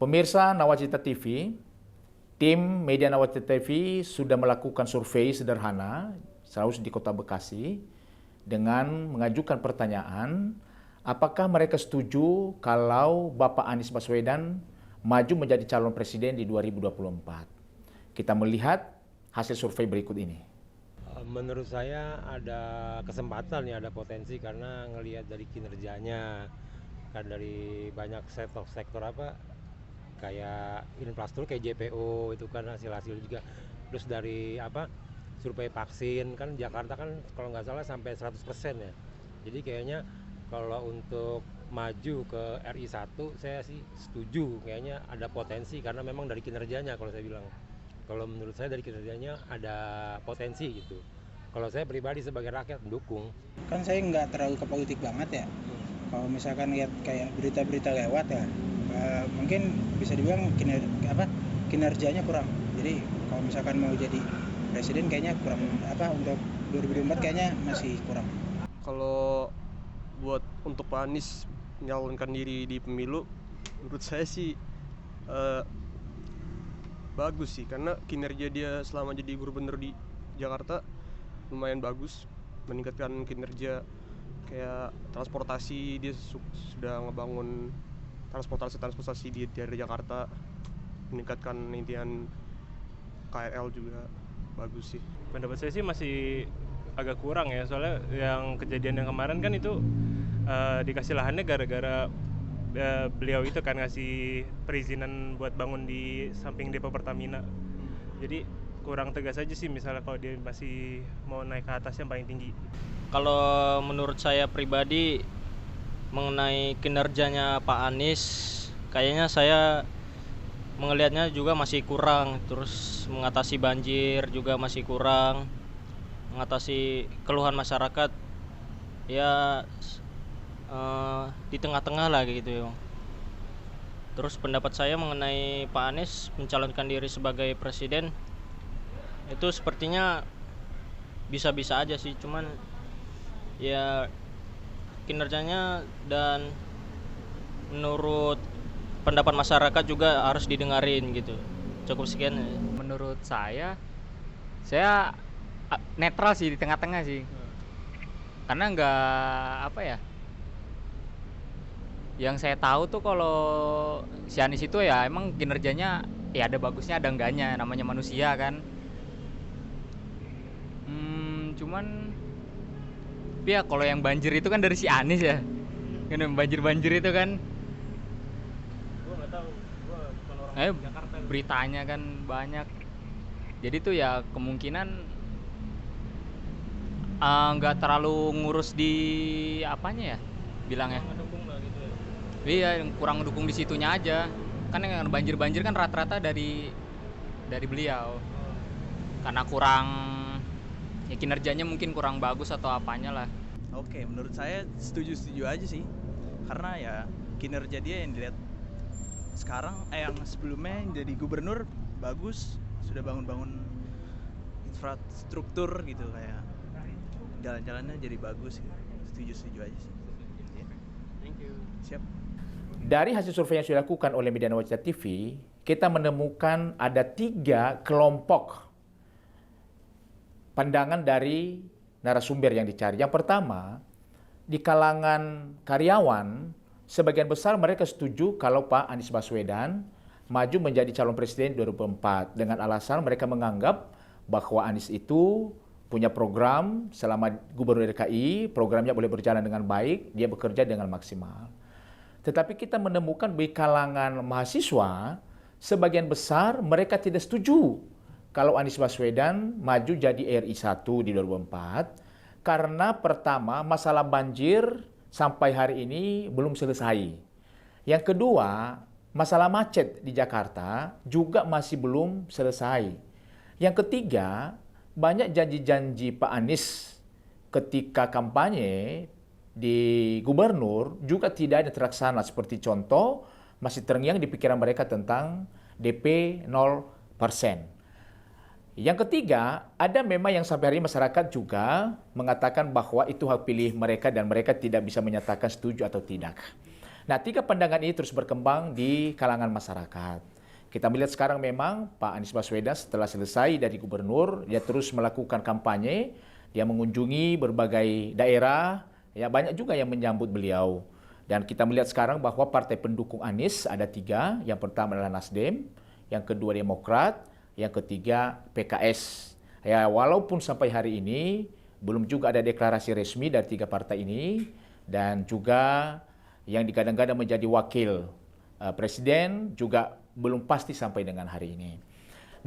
Pemirsa Nawacita TV, tim media Nawacita TV sudah melakukan survei sederhana di Kota Bekasi dengan mengajukan pertanyaan, apakah mereka setuju kalau Bapak Anies Baswedan maju menjadi calon presiden di 2024? Kita melihat hasil survei berikut ini. Menurut saya ada kesempatan ya, ada potensi karena ngelihat dari kinerjanya, kan dari banyak sektor kayak infrastruktur kayak JPO itu kan hasil juga, terus dari survei vaksin kan Jakarta kan kalau nggak salah sampai 100% ya. Jadi kayaknya kalau untuk maju ke RI 1 saya sih setuju, kayaknya ada potensi karena memang dari kinerjanya. Kalau menurut saya dari kinerjanya ada potensi gitu. Kalau saya pribadi sebagai rakyat mendukung. Kan saya nggak terlalu ke politik banget ya. Kalau misalkan lihat kayak berita-berita lewat ya, mungkin bisa dibilang kinerjanya kurang. Jadi kalau misalkan mau jadi presiden kayaknya kurang untuk 2024 kayaknya masih kurang. Kalau buat untuk Pak Anies menyalonkan diri di pemilu, menurut saya sih bagus sih, karena kinerja dia selama jadi gubernur di Jakarta lumayan bagus, meningkatkan kinerja kayak transportasi. Dia sudah ngebangun transportasi di daerah Jakarta, meningkatkan intian KRL juga bagus sih. Pendapat saya sih masih agak kurang ya, soalnya yang kejadian yang kemarin kan itu dikasih lahannya gara-gara beliau itu kan ngasih perizinan buat bangun di samping depo Pertamina. Jadi kurang tegas aja sih misalnya kalau dia masih mau naik ke atas yang paling tinggi. Kalau menurut saya pribadi mengenai kinerjanya Pak Anies, kayaknya saya melihatnya juga masih kurang. Terus mengatasi banjir juga masih kurang, mengatasi keluhan masyarakat ya di tengah-tengah lah gitu. Terus pendapat saya mengenai Pak Anies mencalonkan diri sebagai presiden itu sepertinya bisa-bisa aja sih, cuman ya kinerjanya dan menurut pendapat masyarakat juga harus didengarin gitu. Cukup sekian. Menurut saya netral sih, di tengah-tengah sih. Karena yang saya tahu tuh kalau si Anies itu ya emang kinerjanya ya ada bagusnya ada enggaknya, namanya manusia kan. Cuman ya kalau yang banjir itu kan dari si Anies ya. Kan banjir itu kan. Gua nggak tahu, gua bukan orang Jakarta. Beritanya kan banyak. Jadi tuh ya kemungkinan nggak terlalu ngurus di apanya ya bilangnya. Ngedukung lah gitu ya. Iya, kurang ngedukung di situnya aja. Kan yang banjir kan rata-rata dari beliau. Karena kurang ya kinerjanya mungkin kurang bagus atau apanya lah. Oke, menurut saya setuju aja sih. Karena ya kinerja dia yang dilihat sekarang yang sebelumnya yang jadi gubernur bagus, sudah bangun infrastruktur gitu, kayak jalan-jalannya jadi bagus gitu. Setuju aja sih. Thank you. Siap. Dari hasil survei yang sudah dilakukan oleh media Nawacita TV, kita menemukan ada 3 kelompok pandangan dari narasumber yang dicari. Yang pertama, di kalangan karyawan, sebagian besar mereka setuju kalau Pak Anies Baswedan maju menjadi calon presiden 2024 dengan alasan mereka menganggap bahwa Anies itu punya program selama gubernur DKI, programnya boleh berjalan dengan baik, dia bekerja dengan maksimal. Tetapi kita menemukan di kalangan mahasiswa, sebagian besar mereka tidak setuju kalau Anies Baswedan maju jadi RI 1 di 2024, karena pertama masalah banjir sampai hari ini belum selesai. Yang kedua, masalah macet di Jakarta juga masih belum selesai. Yang ketiga, banyak janji-janji Pak Anies ketika kampanye di gubernur juga tidak ada terlaksana. Seperti contoh, masih terngiang di pikiran mereka tentang DP 0%. Yang ketiga, ada memang yang sampai hari ini masyarakat juga mengatakan bahwa itu hak pilih mereka dan mereka tidak bisa menyatakan setuju atau tidak. Nah, 3 pandangan ini terus berkembang di kalangan masyarakat. Kita melihat sekarang memang Pak Anies Baswedan setelah selesai dari gubernur, dia terus melakukan kampanye, dia mengunjungi berbagai daerah, ya banyak juga yang menyambut beliau. Dan kita melihat sekarang bahwa partai pendukung Anies ada 3, yang pertama adalah Nasdem, yang kedua Demokrat, yang ketiga PKS. Ya, walaupun sampai hari ini belum juga ada deklarasi resmi dari 3 partai ini, dan juga yang digadang-gadang menjadi wakil presiden juga belum pasti sampai dengan hari ini.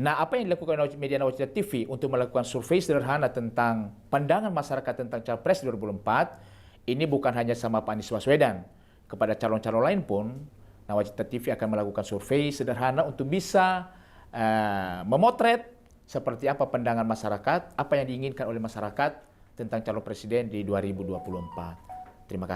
Nah, apa yang dilakukan oleh media Nawacita TV untuk melakukan survei sederhana tentang pandangan masyarakat tentang Capres 2024, ini bukan hanya sama Pak Anies Baswedan. Kepada calon-calon lain pun, Nawacita TV akan melakukan survei sederhana untuk bisa memotret seperti apa pandangan masyarakat, apa yang diinginkan oleh masyarakat tentang calon presiden di 2024. Terima kasih.